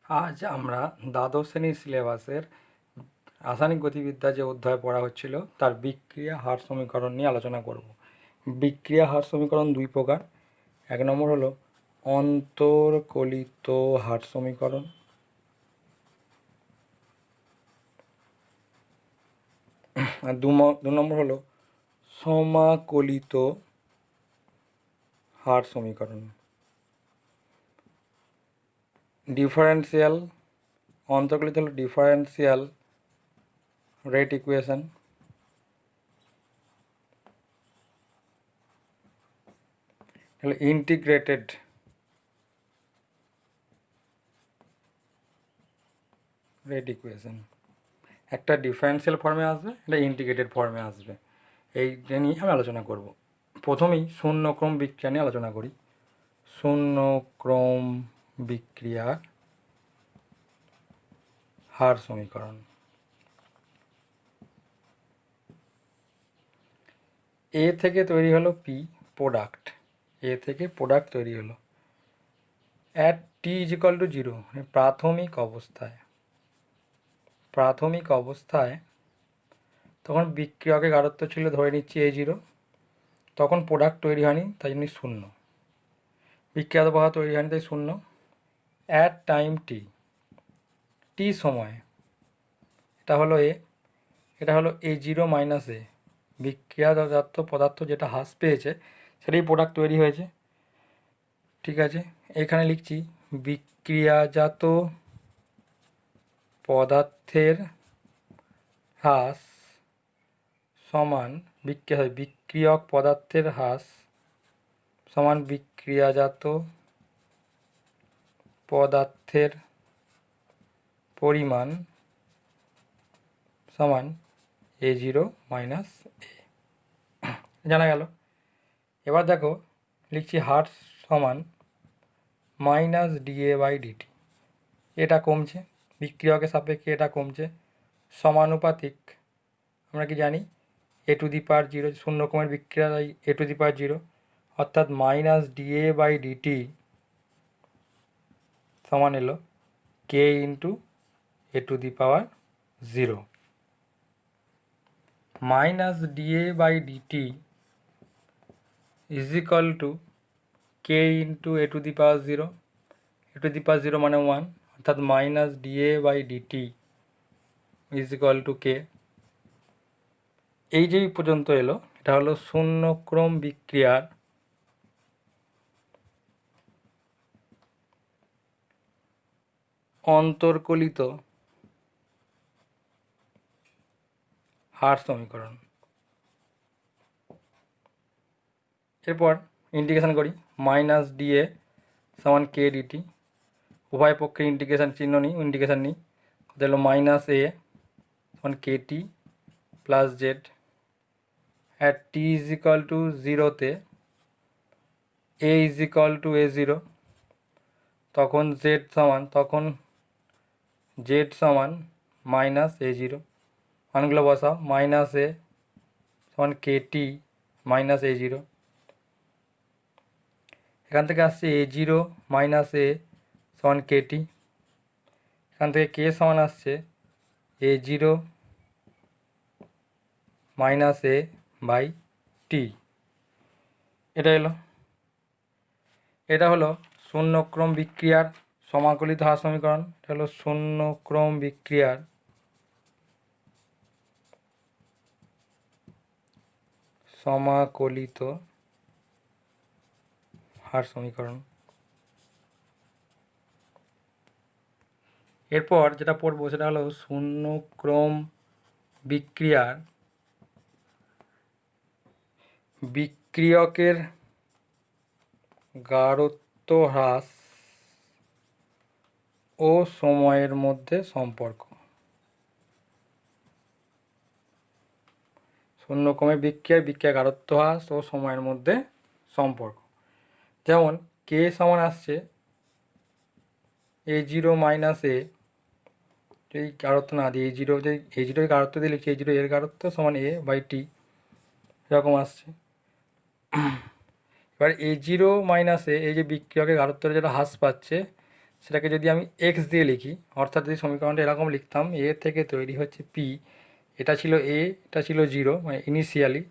আজ আমরা দ্বাদশ শ্রেণীর সিলেবাসের রাসায়নিক গতিবিদ্যা যে অধ্যায় পড়া হচ্ছিল তার বিক্রিয়া হার সমীকরণ নিয়ে আলোচনা করব। বিক্রিয়া হার সমীকরণ দুই প্রকার। এক নম্বর হলো অন্তর্কলিত হার সমীকরণ, আর দু নম্বর হলো সমাকলিত হার সমীকরণ। ডিফারেন্সিয়াল অন্তর্কলিত হলো ডিফারেন্সিয়াল রেট ইকুয়েশন, হলো ইন্টিগ্রেটেড রেট ইকুয়েশন। একটা ডিফারেন্সিয়াল ফর্মে আসবে, এটা ইন্টিগ্রেটেড ফর্মে আসবে। এইটা নিয়ে আমি আলোচনা করব। প্রথমেই শূন্যক্রম বিক্রিয়া নিয়ে আলোচনা করি। শূন্যক্রম বিক্রিয়ার হার সমীকরণ। এ থেকে তৈরি হলো পি প্রোডাক্ট, এ থেকে প্রোডাক্ট তৈরি হলো at T is equal two zero, প্রাথমিক অবস্থায় তখন বিক্রিয়কের গাঢ়ত্ব ছিল ধরে নিচ্ছি A0, তখন প্রোডাক্ট তৈরি হয়নি তাই জন্য শূন্য, বিক্রিয়াত প্রবাহ তৈরি হয়নি তাই শূন্য। অ্যাট টাইম টি সময়, এটা হলো এ, এটা হলো A0 মাইনাস এ, বিক্রিয়াজাত পদার্থ যেটা হ্রাস পেয়েছে সেটাই প্রোডাক্ট তৈরি হয়েছে। ঠিক আছে, এখানে লিখছি বিক্রিয়াজাত পদার্থের হ্রাস সমান বিক্রিয়ক পদার্থের হ্রাস সমান বিক্রিয়াজাত পদার্থের পরিমাণ সমান A0 মাইনাস এ, জানা গেল। এবার দেখো লিখছি হার সমান মাইনাস ডিএ বাই ডিটি, এটা কমছে, বিক্রিয়কের সাপেক্ষে এটা কমছে, সমানুপাতিক। আমরা কি জানি এ টু দি পাওয়ার জিরো, শূন্যক্রমের বিক্রিয়া a to the power zero, অর্থাৎ মাইনাস ডিএ বাই ডিটি সমান এলো K into A to the power zero. Minus DA by DT is equal to K into A to the power zero, A to the power zero মানে one, অর্থাৎ minus DA by DT is equal to K. এই যে পর্যন্ত এলো এটা হলো শূন্যক্রম বিক্রিয়ার অন্তর্কলিত হার সমীকরণ। এরপর ইন্টিগ্রেশন করি, মাইনাস ডিএ সমান কে ডিটি, উভয় পক্ষে ইন্টিগ্রেশন চিহ্ন নিই, ইন্টিগ্রেশন নিই, কত হলো মাইনাস এ সমান K T plus Z. At T is equal to জিরোতে A is equal two A0, তখন জেড সমান মাইনাস A0, মানগুলো বসাও, মাইনাস এ সমান কে টি মাইনাস A0, এখান থেকে আসছে A0 মাইনাস এ সমান কে টি, এখান থেকে কে সমান আসছে A0 মাইনাস এ বাই টি। এটা হলো শূন্যক্রম বিক্রিয়ার সমাকলিত হার সমীকরণ। এটা হলো শূন্যক্রম বিক্রিয়ার সমাকলিত হার সমীকরণ। এরপর যেটা পড়বো সেটা হলো শূন্যক্রম বিক্রিয়ার বিক্রিয়কের গাঢ়ত্ব হ্রাস ও সময়ের মধ্যে সম্পর্ক। শূন্যক্রমে বিক্রিয়া গাঢ়ত্ব হ্রাস ও সময়ের মধ্যে সম্পর্ক। যেমন কে সমান আসছে A0 মাইনাস এ, যদি গাঢ়ত্ব না দিই A0 গাঢ়ত্ব দিয়ে লিখছি A0 এর গাঢ়ত্ব সমান এ বাই টি, এরকম আসছে। এবার A0 মাইনাস এ, এই যে বিক্রিয়কের গাঢ়ত্ব যেটা হ্রাস পাচ্ছে সেটাকে যদি আমি এক্স দিয়ে লিখি, অর্থাৎ যদি সমীকরণটা এরকম লিখতাম, এ থেকে তৈরি হচ্ছে পি, এটা ছিল এ, এটা ছিল জিরো, মানে ইনিশিয়ালি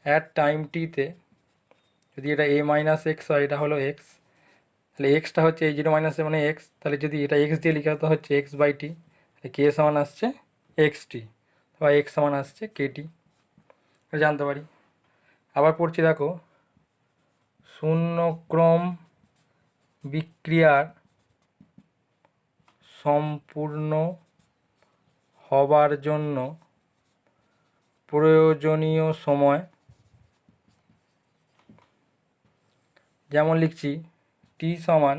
অ্যাট টাইম টিতে যদি এটা এ মাইনাস এক্স হয়, এটা হলো এক্স, তাহলে এক্সটা হচ্ছে এই জিরো মাইনাস মানে এক্স, তাহলে যদি এটা এক্স দিয়ে লিখা তো হচ্ছে এক্স বাই টি, কে সমান আসছে এক্স টি বা এক্স সমান আসছে কেটি, এটা জানতে পারি। আবার পড়ছি দেখো, শূন্যক্রম বিক্রিয়ার সম্পূর্ণ হবার জন্য প্রয়োজনীয় সময়, যেমন লিখছি টি সমান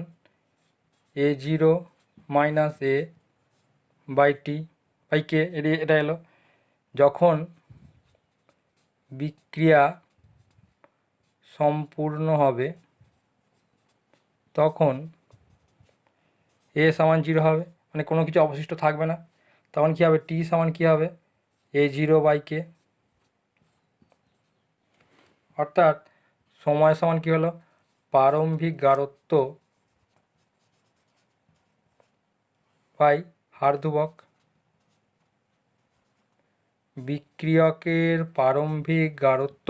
A zero minus A by T by K, এটা এলো যখন বিক্রিয়া সম্পূর্ণ হবে তখন এ সমান জিরো হবে, মানে কোনো কিছু অবশিষ্ট থাকবে না, তখন কী হবে, টি সমান কী হবে এ জিরো বাই কে, অর্থাৎ সময় সমান কী হলো প্রারম্ভিক গারত্ব বাই হার ধ্রুবক। বিক্রিয়কের প্রারম্ভিক গারত্ব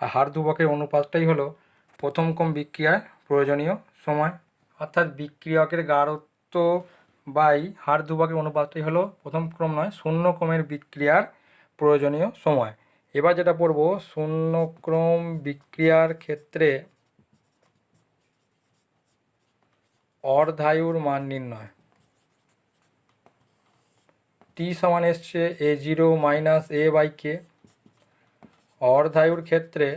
আর হার ধ্রুবকের অনুপাতটাই হলো প্রথম ক্রম বিক্রিয়ার প্রয়োজনীয় সময়, অর্থাৎ বিক্রিয়কের গারত্ব বাই হার ধ্রুবকের অনুপাতটাই হলো প্রথম ক্রম নয় শূন্য ক্রমের বিক্রিয়ার প্রয়োজনীয় সময়। এবার যেটা পড়ব, শূন্য ক্রম বিক্রিয়ার ক্ষেত্রে অর্ধায়ুর মান নির্ণয়। টি সমান এসছে এ জিরো মাইনাস এ বাই কে, অর্ধায়ুর ক্ষেত্রে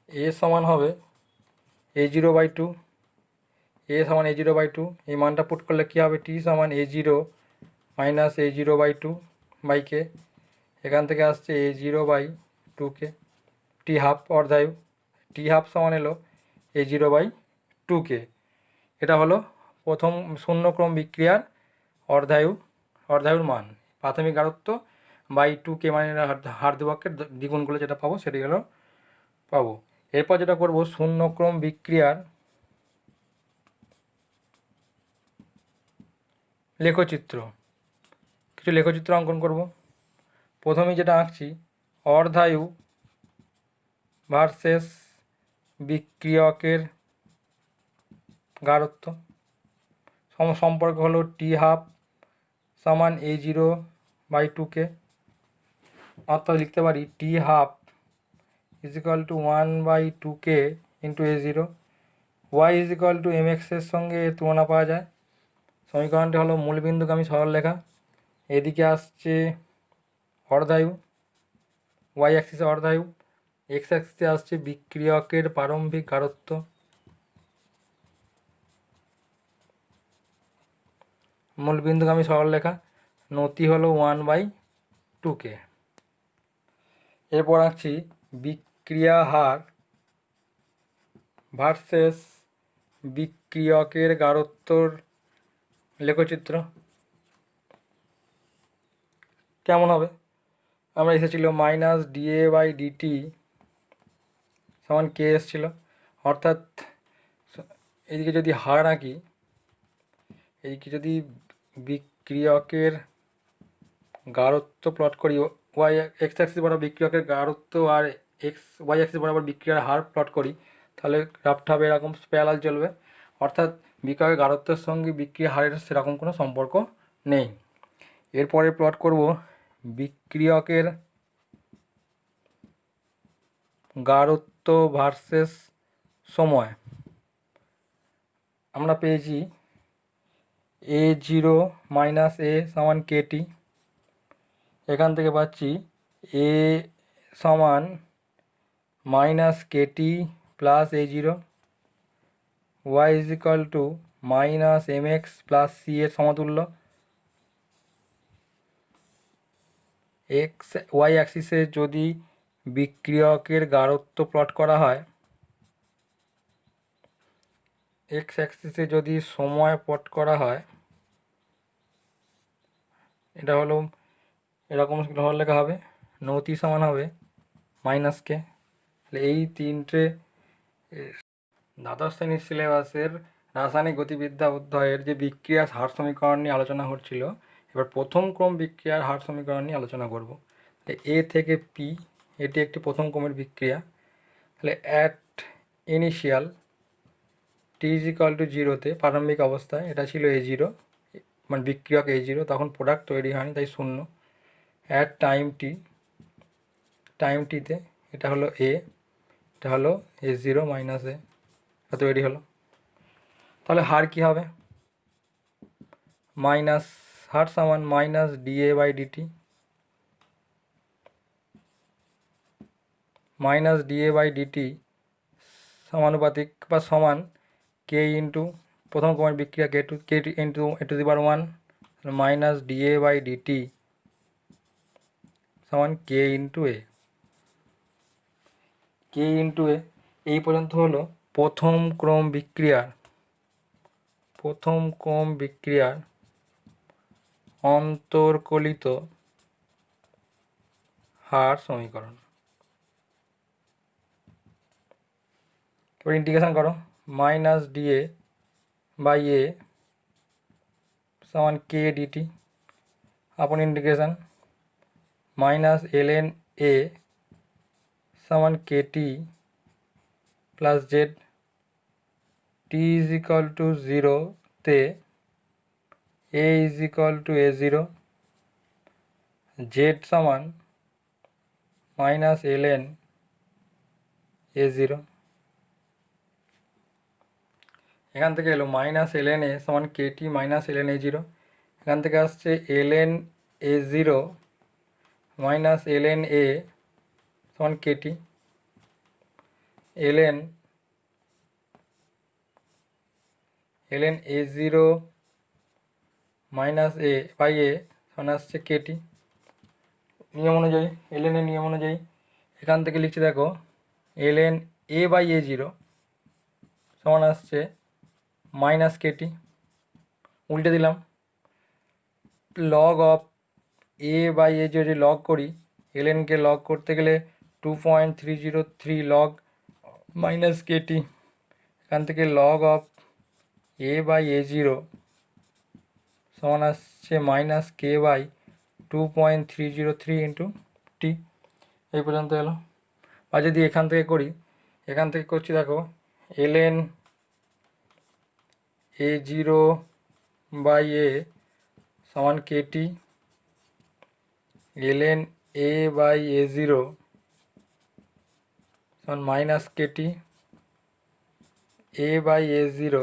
এ সমান হবে এ জিরো বাই টু, এ সমান এ জিরো বাই টু, এই মানটা পুট করলে কী হবে, টি সমান A zero minus A zero by two by K, এখান থেকে আসছে A zero by two K, T half অর্ধায়ু, টি হাফ সমান এলো A zero by two K. এটা হলো প্রথম শূন্যক্রম বিক্রিয়ার অর্ধায়ুর মান, প্রাথমিক গারত্ব বাই টু কে, মানে হার ধ্রুবকের দ্বিগুণ করলে যেটা পাবো সেটি হলো পাবো। এরপর যেটা করব, শূন্যক্রম বিক্রিয়ার লেখচিত্র, কিছু লেখচিত্র অঙ্কন করব। প্রথমেই যেটা আঁকছি, অর্ধায়ু ভার্সেস বিক্রিয়কের গারত্ব, সম্পর্ক হলো টি হাফ সমান A zero by two K, অর্থাৎ লিখতে পারি T half is equal to one by two K into A zero, Y is equal to M এক্সের সঙ্গে এর তুলনা পাওয়া যায়। সমীকরণটি হলো মূলবিন্দুগামী সরলরেখা, এদিকে আসছে অর্ধায়ু, ওয়াই অ্যাক্সিসে অর্ধায়ু, এক্স অ্যাক্সিসে আসছে বিক্রিয়কের প্রারম্ভিক গারত্ব, মূলবিন্দুগামী সরলরেখা, নতি হলো ওয়ান বাই টু কে। এরপর আঁকছি বিক্রিয়া হার ভার্সেস বিক্রিয়কের গারত্বর লেখচিত্র। কেমন হবে, আমরা এসেছিল মাইনাস ডিএ বাই ডিটি সমান কে এসেছিল, অর্থাৎ এদিকে যদি হার আঁকি, এইদিকে যদি বিক্রিয়কের গারত্ব প্লট করি, ওয়াই এক্স অ্যাক্সিস বরাবর বিক্রিয়কের গারত্ব আর ওয়াই অ্যাক্সিস বরাবর বিক্রিয়ার হার প্লট করি, তাহলে গ্রাফটা হবে এরকম প্যারালাল চলবে, অর্থাৎ বিক্রিয়কের গারত্বের সঙ্গে বিক্রিয়ার হারের সেরকম কোনো সম্পর্ক নেই। এরপরে প্লট করব বিক্রিয়কের গারত্ব ভার্সেস সময়। আমরা পেয়েছি এ জিরো মাইনাস এ সমান কেটি, এখান থেকে পাচ্ছি এ সমান minus KT plus A zero, Y is equal to minus M X plus C এর সমতুল্য। এক্স ওয়াই অ্যাক্সিসে যদি বিক্রিয়কের গারত্ব প্লট করা হয়, এক্স অ্যাক্সিসে যদি সময় প্লট করা হয়, এটা হলো এরকম সরলরেখা হবে, নতি সমান হবে মাইনাস কে, তাহলে এই তিনটে দ্বাদশ শ্রেণীর সিলেবাসের রাসায়নিক গতিবিদ্যা অধ্যায়ের যে বিক্রিয়ার হার সমীকরণ নিয়ে আলোচনা হচ্ছিল, এবার প্রথম ক্রম বিক্রিয়ার হার সমীকরণ নিয়ে আলোচনা করব। এ থেকে পি এটি একটি প্রথম ক্রমের বিক্রিয়া। তাহলে at initial T is equal to জিরোতে, প্রারম্ভিক অবস্থায় এটা ছিল A0, মানে বিক্রিয়ক A0, তখন প্রোডাক্ট তৈরি হয়নি তাই শূন্য। অ্যাট টাইম টিতে এটা হলো A, এটা হলো A0 মাইনাস A, এটা তৈরি হলো। তাহলে হার কী হবে? হার সমান minus dA by dt, minus dA by dt সমানুপাতিক বা সমান K ইন্টু প্রথম ক্রমের বিক্রিয়া K into A⁻1 minus dA by DT সমান K into A। K into A এই পর্যন্ত হলো প্রথম ক্রম বিক্রিয়ার অন্তর্কলিত হার সমীকরণ। এবার ইন্টিগ্রেশন করো, মাইনাস dA বাই A সমান K dt upon integration minus ln A সমান KT plus Z, T is equal to জিরোতে A is equal to A0, Z সমান মাইনাস ln A0। এখান থেকে এলো মাইনাস ln A সমান KT minus ln A0, এখান থেকে আসছে ln A0 minus ln A সমান KT, ln A0 minus A by A সমান আসছে KT। নিয়ম অনুযায়ী, ln এর নিয়ম অনুযায়ী এখান থেকে লিখছি, দেখো ln A বাই A0 সমান আসছে মাইনাস KT, উল্টে দিলাম, log of A by A0 যদি লগ করি, lnকে লগ করতে গেলে 2.303 লগ মাইনাস KT, এখান থেকে log of A by A0 সমান আসছে minus K by 2.303 into T. এই পর্যন্ত এলো। আর যদি এখান থেকে করি, এখান থেকে করছি, দেখো ln A0 বাই A সমান KT, ln A by A0 সমান minus KT, A by A0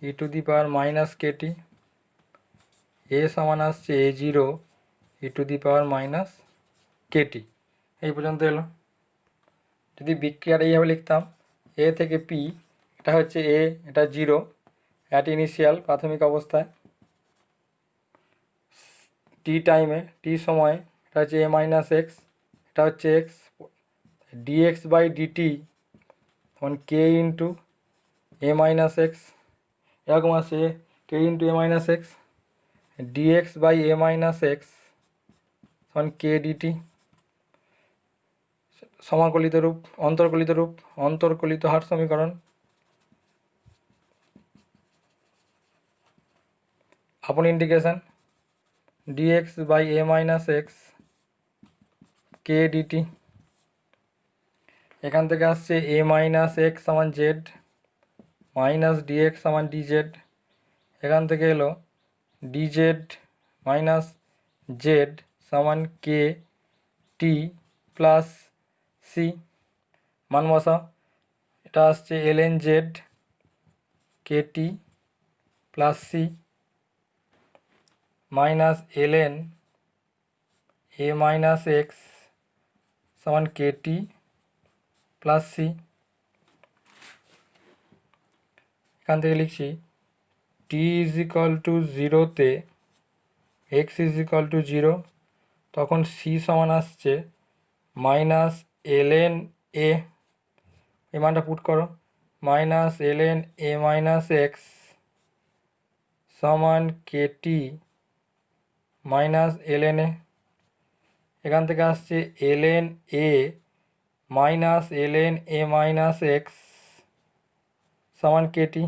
e to the power minus KT, A সমান আসছে A0 e to the power minus KT। এই পর্যন্ত এলো। যদি বিক্রিয়াটা এইভাবে লিখতাম, A থেকে P, এটা হচ্ছে A, এটা 0 অ্যাট ইনিশিয়াল প্রাথমিক অবস্থায়, টি টাইমে, টি সময়ে এটা হচ্ছে A মাইনাস এক্স, এটা হচ্ছে এক্স, dx বাই ডিটি তখন K into A minus X, এরকম আছে K into A minus X, dx by A minus X তখন K ডিটি সমাকলিত রূপ, অন্তর্কলিত হার সমীকরণ। Upon integration dx by A minus X K dt, এখান থেকে আসছে A মাইনাস এক্স সমান জেড মাইনাস dx সমান dz, এখান থেকে এলো dz মাইনাস জেড সমান K টি প্লাস সি, মান বসাও, এটা আসছে ln z KT plus C minus ln A minus X সমান KT প্লাস সি। এখান থেকে লিখছি টি ইজ ইকুয়াল টু জিরোতে এক্স ইজ ইকুয়াল টু 0, তখন সি সমান আসছে মাইনাস ln A, এই মানটা পুট করো, minus ln A minus X সমান KT মাইনাস ln A, এখান থেকে আসছে ln A minus ln a minus X সমান কেটি।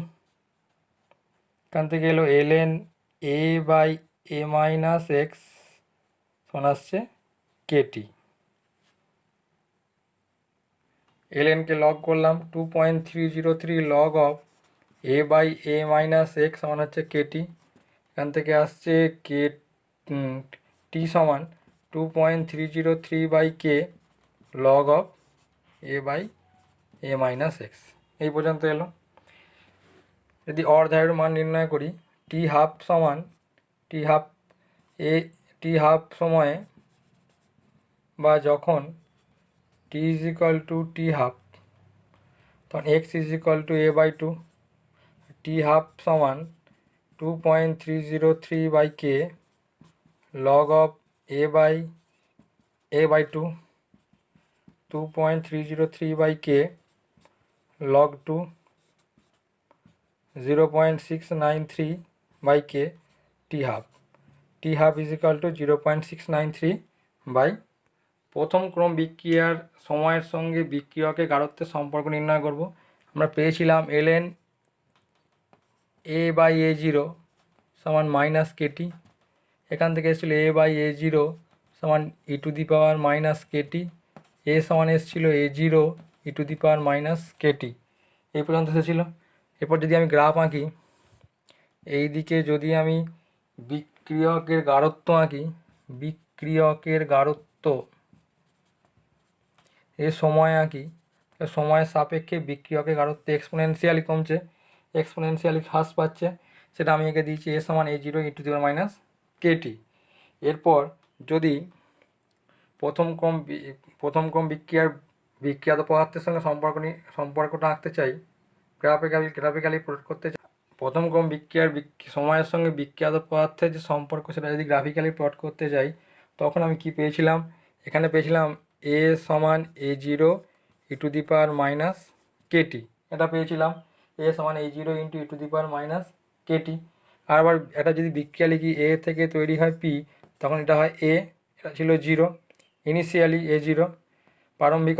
এখান থেকে এলো ln a by a minus X সমান আসছে কেটি। lnকে লগ করলাম, 2.303 log of a by a minus X সমান হচ্ছে কেটি। এখান থেকে আসছে কে টি সমান 2.303 by K log of a by a minus X. এই পর্যন্ত এলো। যদি অর্ধায়ুর মান নির্ণয় করি, টি হাফ সমান টি হাফ সময়ে বা যখন T is equal to T half, তখন X is equal to a by 2। T half সমান 2.303 by K log of a by 2, 2.303 by K log 2, 0.693 by K T half. T half is equal to 0.693 by. প্রথম ক্রম বিক্রিয়ার সময়ের সঙ্গে বিক্রিয়কের গাঢ়ত্বের সম্পর্ক নির্ণয় করব। আমরা পেয়েছিলাম ln a by a zero সমান মাইনাস কেটি। এখান থেকে এসেছিল a বাই a জিরো সমান e to the power minus KT. A সমান এসেছিল a zero e to the power minus KT. এই পর্যন্ত এসেছিল। এরপর যদি আমি গ্রাফ আঁকি, এই দিকে যদি আমি বিক্রিয়কের গাঢ়ত্ব আঁকি, বিক্রিয়কের গাঢ়ত্ব এর সময় আঁকি, সময়ের সাপেক্ষে বিক্রিয়কের গাঢ়ত্ব এক্সপোনেনশিয়ালি কমছে, এক্সপোনেনশিয়ালি হ্রাস পাচ্ছে। সেটা আমি এঁকে দিয়েছি এ সমান a zero e to the power minus KT. এরপর যদি প্রথম ক্রম বিক্রিয়াত পদার্থের সঙ্গে সম্পর্কটা আঁকতে চাই, গ্রাফিক্যালি প্রয়োগ করতে চাই, প্রথম ক্রম বিক্রিয়ার সময়ের সঙ্গে বিক্রিয়াত পদার্থের যে সম্পর্ক সেটা যদি গ্রাফিক্যালি প্লট করতে যাই, তখন আমি কি পেয়েছিলাম, এখানে পেয়েছিলাম a সমান a zero e to the power minus KT, এটা পেয়েছিলাম a সমান a zero into e to the power minus KT. আর আবার এটা যদি বিক্রিয়া লিখি, a থেকে তৈরি হয় p, তখন এটা হয় a, এটা ছিল জিরো, ইনিশিয়ালি a জিরো, প্রারম্ভিক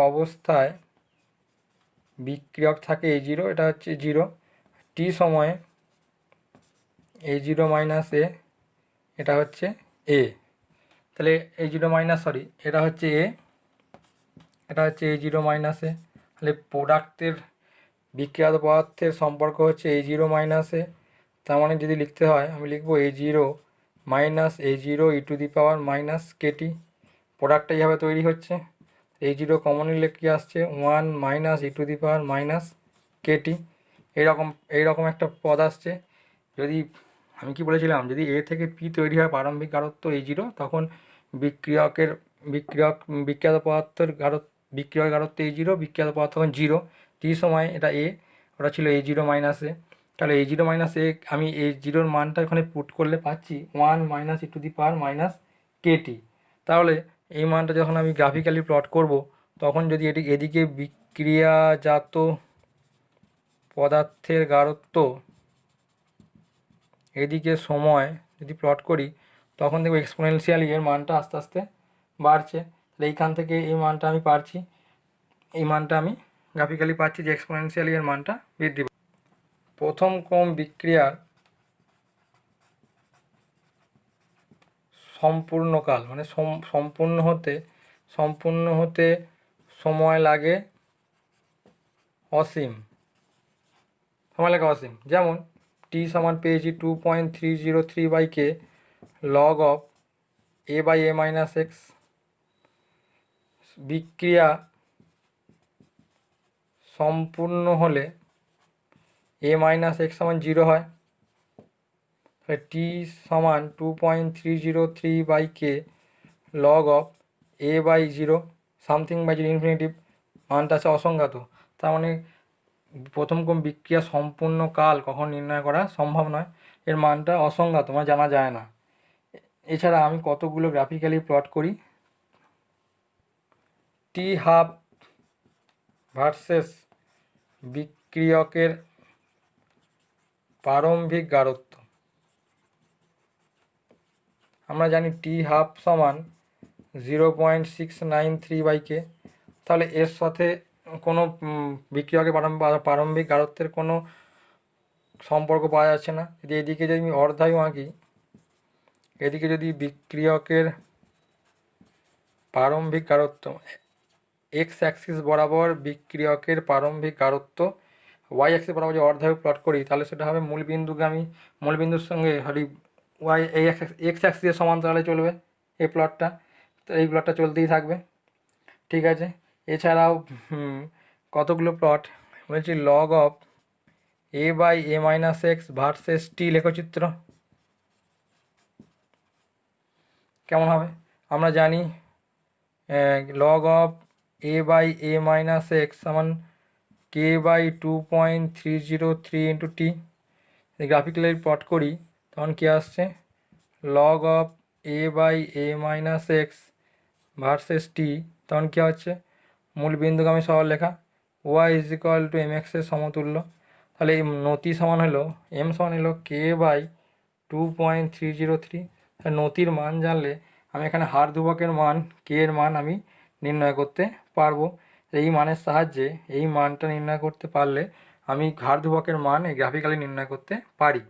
অবস্থায় বিক্রিয়ক থাকে a জিরো, এটা হচ্ছে জিরো। টি সময়ে a জিরো মাইনাস এ, এটা হচ্ছে a। তাহলে a জিরো মাইনাস এটা হচ্ছে a, এটা হচ্ছে a জিরো মাইনাস এ। তাহলে প্রোডাক্টের বিক্রিয়াত পদার্থের সম্পর্ক হচ্ছে a জিরো মাইনাস এ। তার মানে যদি লিখতে হয়, আমি লিখবো a zero minus a zero e to the power minus KT. প্রোডাক্টটা এইভাবে তৈরি হচ্ছে। a জিরো কমন নিলে কি আসছে, 1 minus e to the power minus KT. এইরকম একটা পদ আসছে। যদি আমি কি বলেছিলাম, যদি a থেকে p তৈরি হয় প্রারম্ভিক গাঢ়ত্ব a জিরো, তখন বিক্রিয়াত পদার্থের বিক্রিয়কের গাঢ়ত্ব a জিরো, বিক্রিয়াত পদার্থ তখন জিরো। টি সময় এটা a, ওটা ছিল a জিরো মাইনাস এ। তাহলে a জিরো মাইনাস এ আমি a জিরোর মানটা এখানে পুট করলে পাচ্ছি 1 minus e to the power minus KT. তাহলে এই মানটা যখন আমি গ্রাফিক্যালি প্লট করব, তখন যদি এদিকে বিক্রিয়াজাত পদার্থের গাঢ়ত্ব, এদিকে সময় যদি প্লট করি, তখন দেখব এক্সপোনেনশিয়ালি এর মানটা আস্তে আস্তে বাড়ছে। তাহলে এইখান থেকে এই মানটা আমি পাচ্ছি, এই মানটা আমি গ্রাফিক্যালি পাচ্ছি যে এক্সপোনেনশিয়ালি এর মানটা বৃদ্ধি পাচ্ছে। প্রথম ক্রম বিক্রিয়ার সম্পূর্ণকাল মানে সম্পূর্ণ হতে সময় লাগে অসীম, যেমন টি সমান পেয়েছি 2.303 by K log of a by a minus X. বিক্রিয়া সম্পূর্ণ হলে a মাইনাস এক্স সমান জিরো হয়। তাহলে টি সমান 2.303 by K log of a by zero, something by zero infinitive, মানটা আছে অসংজ্ঞাত। তার মানে প্রথম ক্রম বিক্রিয়া সম্পূর্ণ কাল কখন নির্ণয় করা সম্ভব নয়, এর মানটা অসংজ্ঞাত, মানে জানা যায় না। এছাড়া আমি কতগুলো গ্রাফিক্যালি প্লট করি, টি হাফ ভার্সেস বিক্রিয়কের প্রারম্ভিক গাঢ়ত্ব। আমরা জানি টি হাফ সমান 0.693/k। তাহলে এর সাথে কোনো বিক্রিয়কের প্রারম্ভিক গারত্বের কোনো সম্পর্ক পাওয়া যাচ্ছে না। যদি এদিকে যদি আমি অর্ধায়ু আঁকি, এদিকে যদি বিক্রিয়কের প্রারম্ভিক গারত্ব এক্স অ্যাক্সিস বরাবর বিক্রিয়কের প্রারম্ভিক গারত্ব, ওয়াই অ্যাক্সিস বরাবর যদি অর্ধায়ু প্লট করি তাহলে সেটা হবে মূলবিন্দুগামী, মূলবিন্দুর সঙ্গে ওয়াই এই এক্স অ্যাক্সিসের সমান্তরালে চলবে এই প্লটটা, তো এই প্লটটা চলতেই থাকবে। ঠিক আছে, এছাড়াও কতগুলো প্লট বলছি, লগ অফ a/a-x ভার্সেস টি লেখচিত্র কেমন হবে? আমরা জানি লগ অফ a/a-x সমান k/2.303 into T. Graphically plot করি তখন কী আসছে, লগ অফ a/a-x ভার্সেস টি, তখন কী হচ্ছে মূলবিন্দুগামী সরলরেখা y=mx এর সমতুল্য। তাহলে এই নতি সমান হলো m সমান হলো k/2.303। তাহলে নতির মান জানলে আমি এখানে হার ধ্রুবকের মান k এর মান আমি নির্ণয় করতে পারবো। এই মানের সাহায্যে এই মানটা নির্ণয় করতে পারলে আমি হার ধ্রুবকের মান গ্রাফিক্যালি নির্ণয় করতে পারি।